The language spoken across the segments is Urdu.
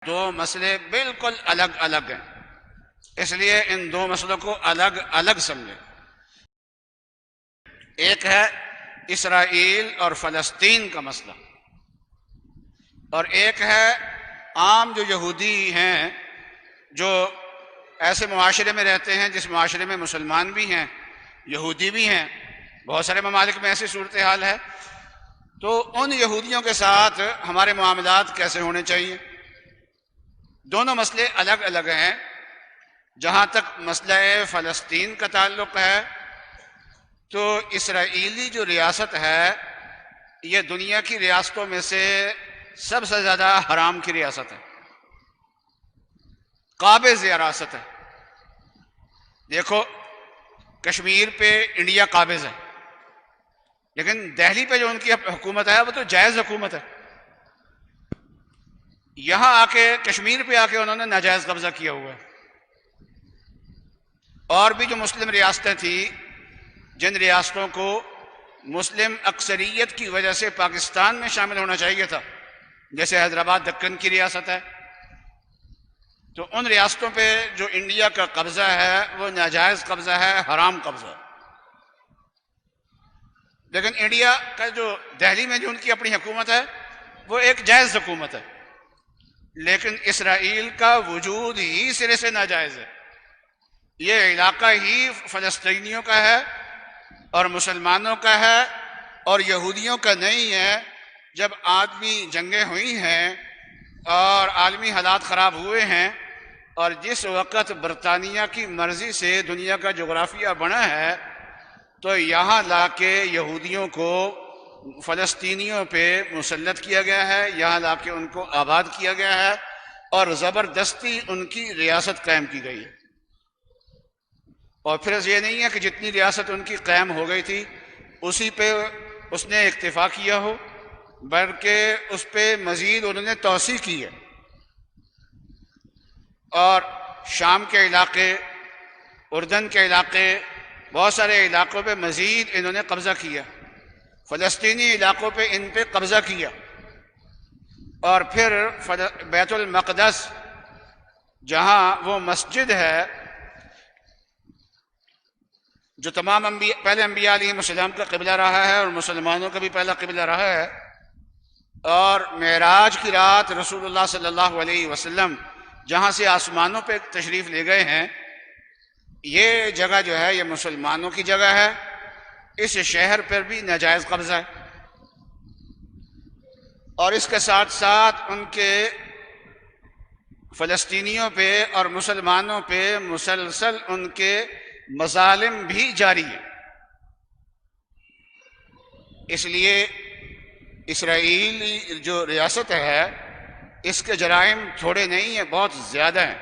دو مسئلے بالکل الگ الگ ہیں، اس لیے ان دو مسئلوں کو الگ الگ سمجھیں۔ ایک ہے اسرائیل اور فلسطین کا مسئلہ، اور ایک ہے عام جو یہودی ہیں جو ایسے معاشرے میں رہتے ہیں جس معاشرے میں مسلمان بھی ہیں، یہودی بھی ہیں، بہت سارے ممالک میں ایسی صورتحال ہے، تو ان یہودیوں کے ساتھ ہمارے معاملات کیسے ہونے چاہیے۔ دونوں مسئلے الگ الگ ہیں۔ جہاں تک مسئلہ فلسطین کا تعلق ہے تو اسرائیلی جو ریاست ہے یہ دنیا کی ریاستوں میں سے سب سے زیادہ حرام کی ریاست ہے، قابض ریاست ہے۔ دیکھو کشمیر پہ انڈیا قابض ہے، لیکن دہلی پہ جو ان کی حکومت ہے وہ تو جائز حکومت ہے۔ یہاں آ کے کشمیر پہ آ کے انہوں نے ناجائز قبضہ کیا ہوا ہے۔ اور بھی جو مسلم ریاستیں تھیں جن ریاستوں کو مسلم اکثریت کی وجہ سے پاکستان میں شامل ہونا چاہیے تھا، جیسے حیدرآباد دکن کی ریاست ہے، تو ان ریاستوں پہ جو انڈیا کا قبضہ ہے وہ ناجائز قبضہ ہے، حرام قبضہ ہے۔ لیکن انڈیا کا جو دہلی میں جو ان کی اپنی حکومت ہے وہ ایک جائز حکومت ہے، لیکن اسرائیل کا وجود ہی سرے سے ناجائز ہے۔ یہ علاقہ ہی فلسطینیوں کا ہے اور مسلمانوں کا ہے اور یہودیوں کا نہیں ہے۔ جب آدمی جنگیں ہوئی ہیں اور عالمی حالات خراب ہوئے ہیں اور جس وقت برطانیہ کی مرضی سے دنیا کا جغرافیہ بنا ہے تو یہاں لا کے یہودیوں کو فلسطینیوں پہ مسلط کیا گیا ہے، یہاں لا کے ان کو آباد کیا گیا ہے اور زبردستی ان کی ریاست قائم کی گئی ہے۔ اور پھر یہ نہیں ہے کہ جتنی ریاست ان کی قائم ہو گئی تھی اسی پہ اس نے اکتفا کیا ہو، بلکہ اس پہ مزید انہوں نے توسیع کی ہے، اور شام کے علاقے، اردن کے علاقے، بہت سارے علاقوں پہ مزید انہوں نے قبضہ کیا، فلسطینی علاقوں پہ ان پہ قبضہ کیا۔ اور پھر بیت المقدس جہاں وہ مسجد ہے جو تمام پہلے انبیاء علیہ السلام کا قبلہ رہا ہے اور مسلمانوں کا بھی پہلا قبلہ رہا ہے، اور معراج کی رات رسول اللہ صلی اللہ علیہ وسلم جہاں سے آسمانوں پہ تشریف لے گئے ہیں، یہ جگہ جو ہے یہ مسلمانوں کی جگہ ہے۔ اس شہر پر بھی ناجائز قبضہ ہے، اور اس کے ساتھ ساتھ ان کے فلسطینیوں پہ اور مسلمانوں پہ مسلسل ان کے مظالم بھی جاری ہیں۔ اس لیے اسرائیلی جو ریاست ہے اس کے جرائم تھوڑے نہیں ہیں، بہت زیادہ ہیں،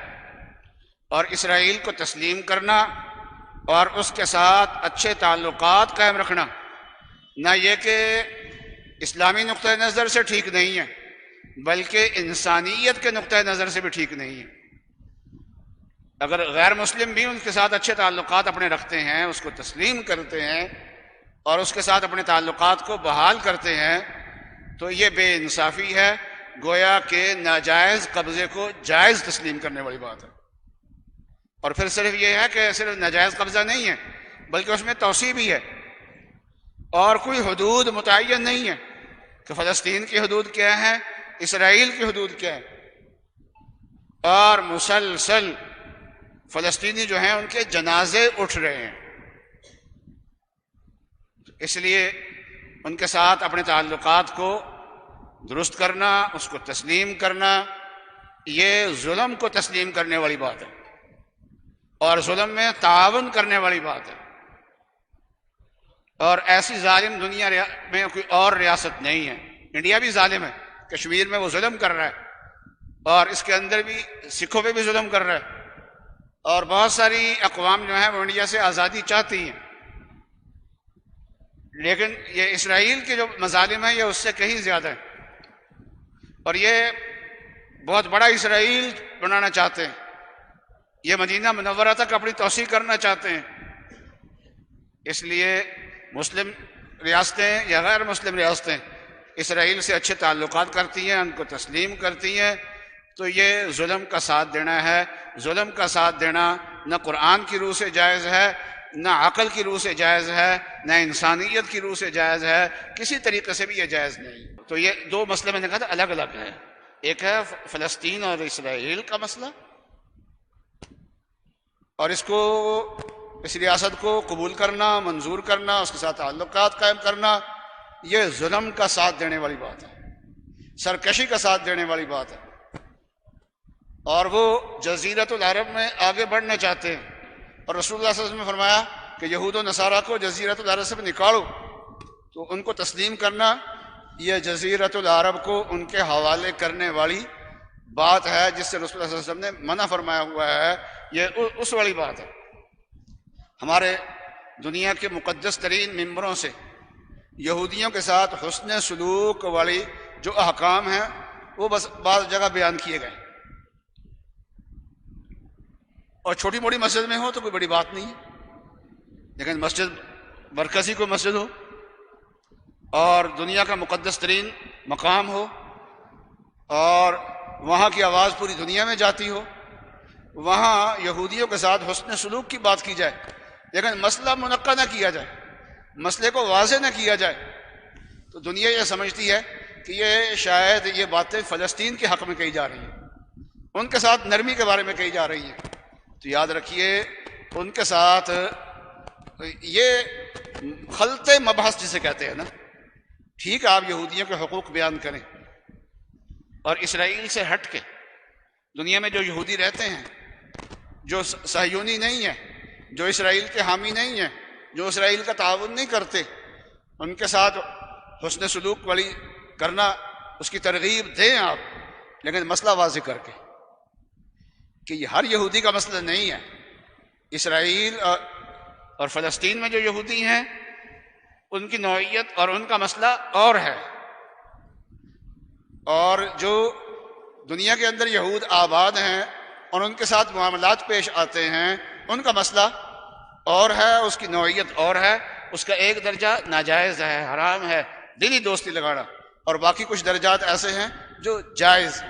اور اسرائیل کو تسلیم کرنا اور اس کے ساتھ اچھے تعلقات قائم رکھنا نہ یہ کہ اسلامی نقطۂ نظر سے ٹھیک نہیں ہے بلکہ انسانیت کے نقطۂ نظر سے بھی ٹھیک نہیں ہے۔ اگر غیر مسلم بھی ان کے ساتھ اچھے تعلقات اپنے رکھتے ہیں، اس کو تسلیم کرتے ہیں اور اس کے ساتھ اپنے تعلقات کو بحال کرتے ہیں تو یہ بے انصافی ہے، گویا کہ ناجائز قبضے کو جائز تسلیم کرنے والی بات ہے۔ اور پھر صرف یہ ہے کہ صرف ناجائز قبضہ نہیں ہے بلکہ اس میں توسیع بھی ہے، اور کوئی حدود متعین نہیں ہے کہ فلسطین کی حدود کیا ہے، اسرائیل کی حدود کیا ہے، اور مسلسل فلسطینی جو ہیں ان کے جنازے اٹھ رہے ہیں۔ اس لیے ان کے ساتھ اپنے تعلقات کو درست کرنا، اس کو تسلیم کرنا، یہ ظلم کو تسلیم کرنے والی بات ہے اور ظلم میں تعاون کرنے والی بات ہے، اور ایسی ظالم دنیا میں کوئی اور ریاست نہیں ہے۔ انڈیا بھی ظالم ہے، کشمیر میں وہ ظلم کر رہا ہے اور اس کے اندر بھی سکھوں پہ بھی ظلم کر رہا ہے، اور بہت ساری اقوام جو ہیں وہ انڈیا سے آزادی چاہتی ہیں، لیکن یہ اسرائیل کے جو مظالم ہیں یہ اس سے کہیں زیادہ ہیں، اور یہ بہت بڑا اسرائیل بنانا چاہتے ہیں، یہ مدینہ منورہ تک اپنی توسیع کرنا چاہتے ہیں۔ اس لیے مسلم ریاستیں یا غیر مسلم ریاستیں اسرائیل سے اچھے تعلقات کرتی ہیں، ان کو تسلیم کرتی ہیں تو یہ ظلم کا ساتھ دینا ہے۔ ظلم کا ساتھ دینا نہ قرآن کی روح سے جائز ہے، نہ عقل کی روح سے جائز ہے، نہ انسانیت کی روح سے جائز ہے، کسی طریقے سے بھی یہ جائز نہیں۔ تو یہ دو مسئلے میں نے کہا تھا الگ الگ ہیں، ایک ہے فلسطین اور اسرائیل کا مسئلہ، اور اس ریاست کو قبول کرنا، منظور کرنا، اس کے ساتھ تعلقات قائم کرنا، یہ ظلم کا ساتھ دینے والی بات ہے، سرکشی کا ساتھ دینے والی بات ہے۔ اور وہ جزیرۃ العرب میں آگے بڑھنا چاہتے ہیں، اور رسول اللہ صلی اللہ علیہ وسلم نے فرمایا کہ یہود و نصارہ کو جزیرۃ العرب سے نکالو، تو ان کو تسلیم کرنا یہ جزیرۃ العرب کو ان کے حوالے کرنے والی بات ہے، جس سے رسول اللہ صلی اللہ علیہ وسلم نے منع فرمایا ہوا ہے، یہ اس والی بات ہے۔ ہمارے دنیا کے مقدس ترین ممبروں سے یہودیوں کے ساتھ حسن سلوک والی جو احکام ہیں وہ بس بعض جگہ بیان کیے گئے، اور چھوٹی موٹی مسجد میں ہو تو کوئی بڑی بات نہیں، لیکن مسجد مرکزی کوئی مسجد ہو اور دنیا کا مقدس ترین مقام ہو اور وہاں کی آواز پوری دنیا میں جاتی ہو، وہاں یہودیوں کے ساتھ حسن سلوک کی بات کی جائے، لیکن مسئلہ منقع نہ کیا جائے، مسئلے کو واضح نہ کیا جائے، تو دنیا یہ سمجھتی ہے کہ یہ شاید یہ باتیں فلسطین کے حق میں کہی جا رہی ہیں، ان کے ساتھ نرمی کے بارے میں کہی جا رہی ہیں۔ تو یاد رکھیے ان کے ساتھ یہ خلط مبحث جسے کہتے ہیں نا، ٹھیک ہے آپ یہودیوں کے حقوق بیان کریں، اور اسرائیل سے ہٹ کے دنیا میں جو یہودی رہتے ہیں، جو صہیونی نہیں ہے، جو اسرائیل کے حامی نہیں ہیں، جو اسرائیل کا تعاون نہیں کرتے، ان کے ساتھ حسن سلوک والی کرنا، اس کی ترغیب دیں آپ، لیکن مسئلہ واضح کر کے کہ یہ ہر یہودی کا مسئلہ نہیں ہے۔ اسرائیل اور فلسطین میں جو یہودی ہیں ان کی نوعیت اور ان کا مسئلہ اور ہے، اور جو دنیا کے اندر یہود آباد ہیں اور ان کے ساتھ معاملات پیش آتے ہیں ان کا مسئلہ اور ہے، اس کی نوعیت اور ہے، اس کا ایک درجہ ناجائز ہے، حرام ہے دلی دوستی لگانا، اور باقی کچھ درجات ایسے ہیں جو جائز